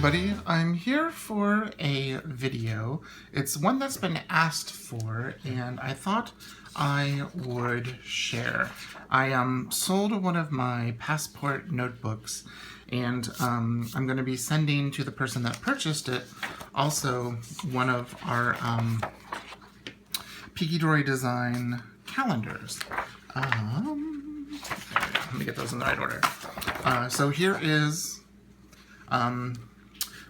everybody, I'm here for a video. It's one that's been asked for and I thought I would share. I sold one of my passport notebooks and I'm going to be sending to the person that purchased it also one of our Peke Dori Design calendars. Let me get those in the right order. So here is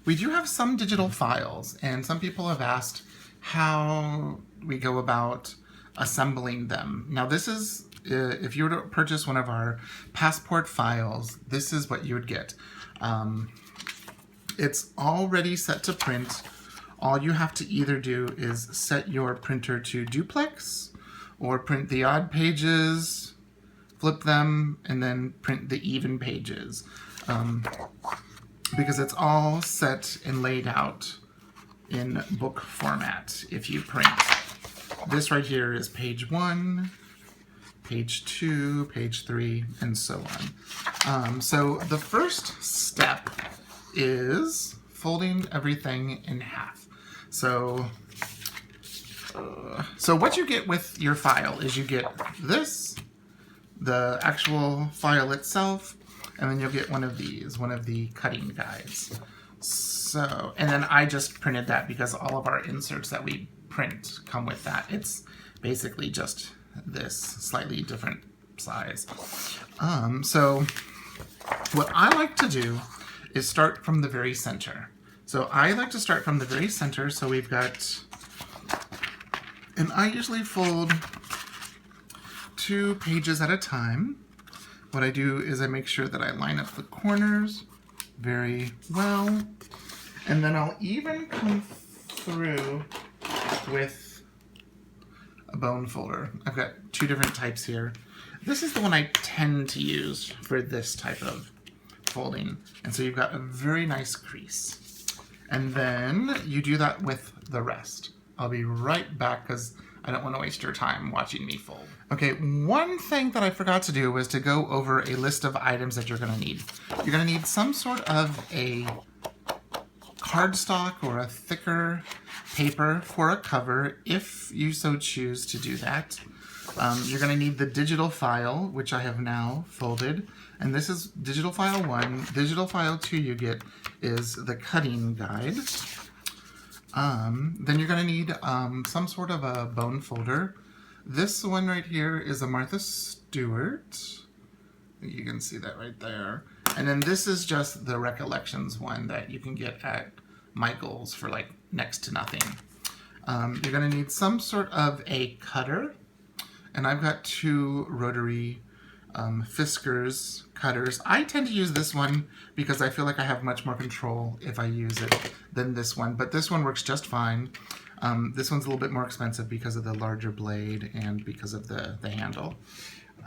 we do have some digital files, and some people have asked how we go about assembling them. Now this is, if you were to purchase one of our passport files, this is what you would get. It's already set to print. All you have to either do is set your printer to duplex, or print the odd pages, flip them, and then print the even pages. Because it's all set and laid out in book format if you print. This right here is page 1, page 2, page 3, and so on. So the first step is folding everything in half. So what you get with your file is you get this, the actual file itself, and then you'll get one of these, one of the cutting guides. So, and then I just printed that because all of our inserts that we print come with that. It's basically just this, slightly different size. So what I like to do is start from the very center. So I like to start from the very center, so we've got, and I usually fold 2 pages at a time. What I do is I make sure that I line up the corners very well, and then I'll even come through with a bone folder. I've got 2 different types here. This is the one I tend to use for this type of folding, and so you've got a very nice crease. And then you do that with the rest. I'll be right back because I don't want to waste your time watching me fold. Okay, one thing that I forgot to do was to go over a list of items that you're going to need. You're going to need some sort of a cardstock or a thicker paper for a cover if you so choose to do that. You're going to need the digital file, which I have now folded. And this is digital file 1. Digital file 2 you get is the cutting guide. Then you're going to need some sort of a bone folder. This one right here is a Martha Stewart. You can see that right there. And then this is just the Recollections one that you can get at Michael's for like next to nothing. You're going to need some sort of a cutter. And I've got 2 Rotary Fiskars cutters. I tend to use this one because I feel like I have much more control if I use it than this one, but this one works just fine. This one's a little bit more expensive because of the larger blade and because of the handle.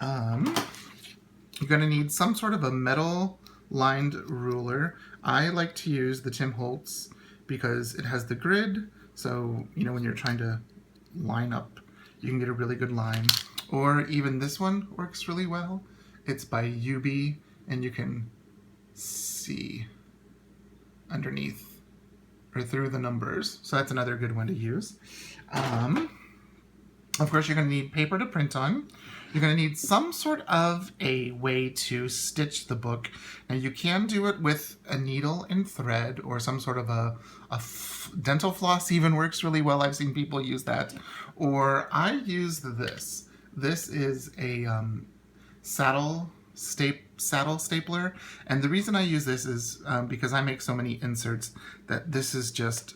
You're going to need some sort of a metal lined ruler. I like to use the Tim Holtz because it has the grid, so you know when you're trying to line up you can get a really good line. Or even this one works really well. It's by UB, and you can see underneath or through the numbers. So that's another good one to use. Of course, you're going to need paper to print on. You're going to need some sort of a way to stitch the book. Now you can do it with a needle and thread, or some sort of a dental floss even works really well. I've seen people use that. Or I use this. This is a saddle stapler, and the reason I use this is because I make so many inserts that this is just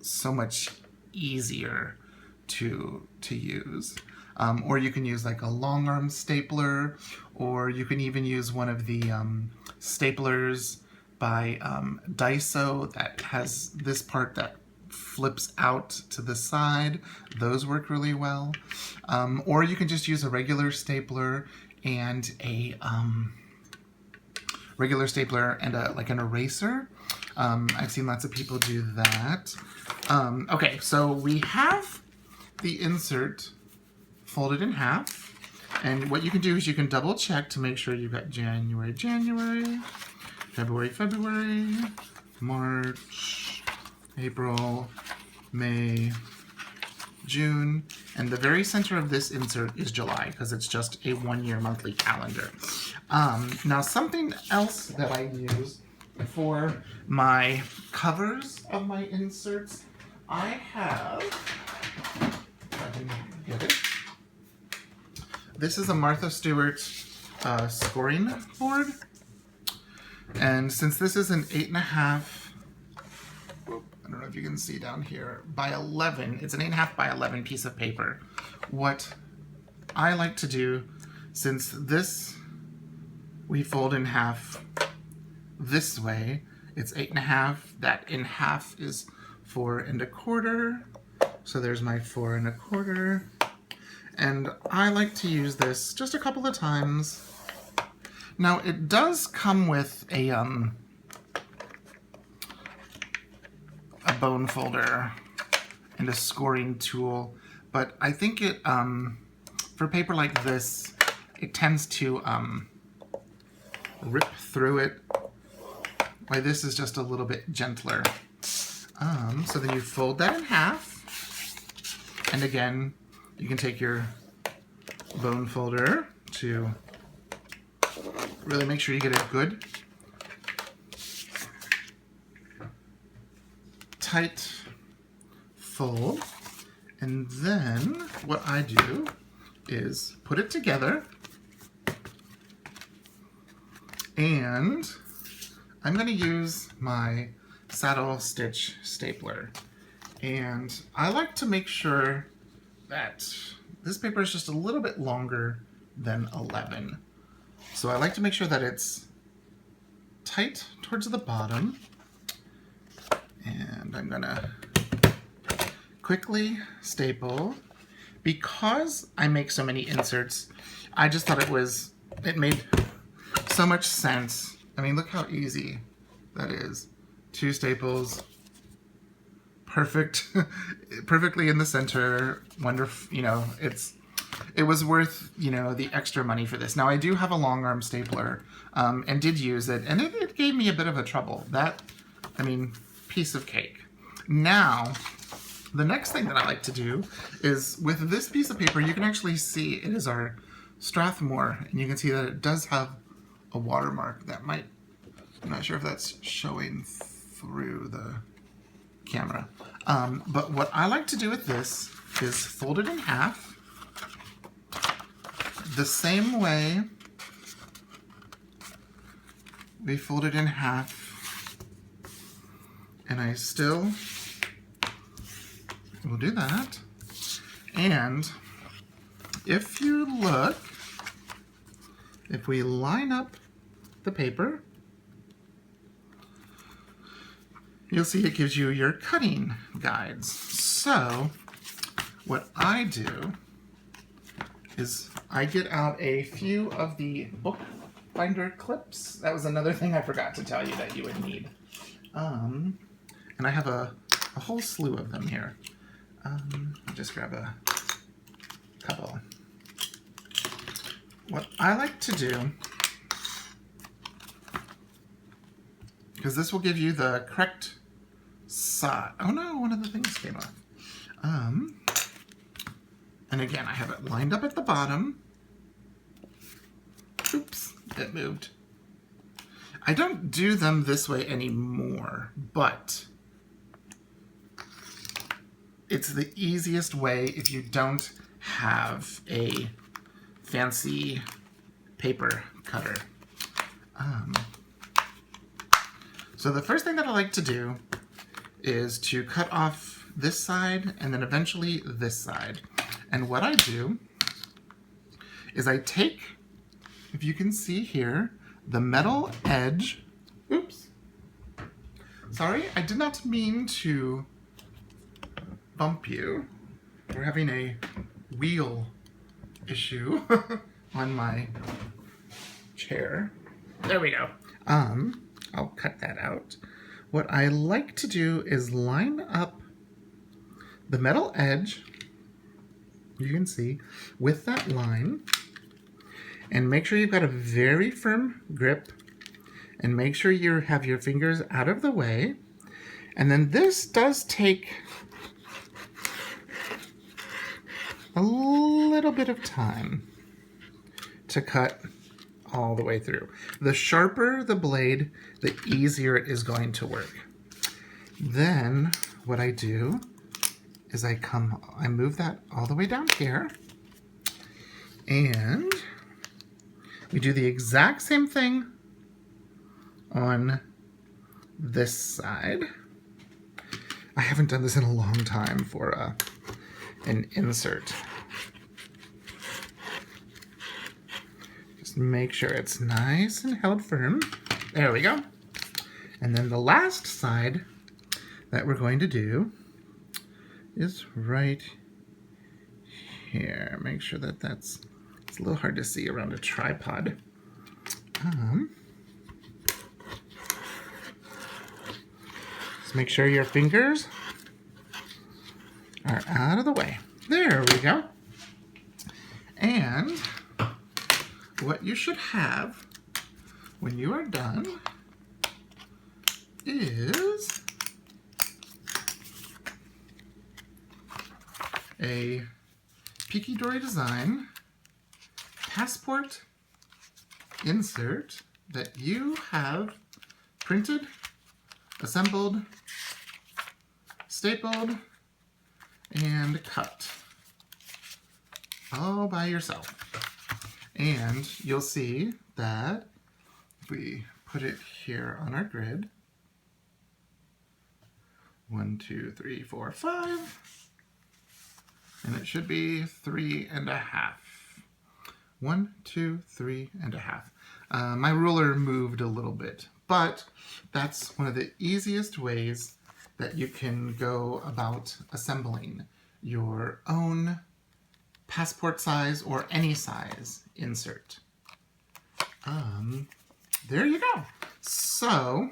so much easier to use. Or you can use like a long arm stapler, or you can even use one of the staplers by Daiso that has this part that flips out to the side. Those work really well. Or you can just use a regular stapler and a like an eraser. I've seen lots of people do that. Okay, so we have the insert folded in half, and what you can do is you can double check to make sure you've got January, February, March, April, May, June, and the very center of this insert is July because it's just a 1-year monthly calendar. Now something else that I use for my covers of my inserts, I have, if I can get it, this is a Martha Stewart scoring board, and since this is an 8.5, I don't know if you can see down here, by 11, it's an 8.5 by 11 piece of paper. What I like to do, since this we fold in half this way, it's 8.5, that in half is 4 1/4, so there's my 4 1/4, and I like to use this just a couple of times. Now it does come with a bone folder and a scoring tool, but I think it for paper like this, it tends to rip through it, while this is just a little bit gentler. So then you fold that in half, and again you can take your bone folder to really make sure you get a good tight fold, and then what I do is put it together, and I'm going to use my saddle stitch stapler, and I like to make sure that this paper is just a little bit longer than 11, so I like to make sure that it's tight towards the bottom. And I'm gonna quickly staple. Because I make so many inserts, I just thought it made so much sense. I mean, look how easy that is. 2 staples, perfect, perfectly in the center, wonderful, you know, it was worth, you know, the extra money for this. Now I do have a long arm stapler, and did use it, and it gave me a bit of a trouble. That, I mean, piece of cake. Now, the next thing that I like to do is with this piece of paper, you can actually see it is our Strathmore, and you can see that it does have a watermark that might, I'm not sure if that's showing through the camera. But what I like to do with this is fold it in half the same way we fold it in half. And I still will do that. And if you look, if we line up the paper, you'll see it gives you your cutting guides. So what I do is I get out a few of the bookbinder clips. That was another thing I forgot to tell you that you would need. And I have a whole slew of them here. I'll just grab a couple. What I like to do, because this will give you the correct size. Oh no, one of the things came off. And again, I have it lined up at the bottom. Oops, it moved. I don't do them this way anymore, but it's the easiest way if you don't have a fancy paper cutter. So the first thing that I like to do is to cut off this side and then eventually this side. And what I do is I take, if you can see here, the metal edge. Oops. Sorry, I did not mean to bump you. We're having a wheel issue on my chair. There we go. I'll cut that out. What I like to do is line up the metal edge, you can see, with that line, and make sure you've got a very firm grip, And make sure you have your fingers out of the way. And then this does take a little bit of time to cut all the way through. The sharper the blade, the easier it is going to work. Then what I do is I move that all the way down here, and we do the exact same thing on this side. I haven't done this in a long time for an insert. Just make sure it's nice and held firm. There we go. And then the last side that we're going to do is right here. Make sure that it's a little hard to see around a tripod. Just make sure your fingers are out of the way. There we go. And what you should have when you are done is a Peke Dori Design passport insert that you have printed, assembled, stapled, and cut all by yourself. And you'll see that if we put it here on our grid, 1, 2, 3, 4, 5, and it should be 3.5. 1, 2, 3.5. My ruler moved a little bit, but that's one of the easiest ways that you can go about assembling your own passport size or any size insert. There you go. So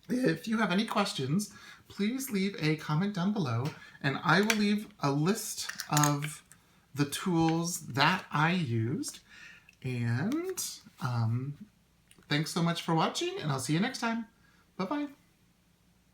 if you have any questions, please leave a comment down below, and I will leave a list of the tools that I used. And thanks so much for watching, and I'll see you next time. Bye-bye.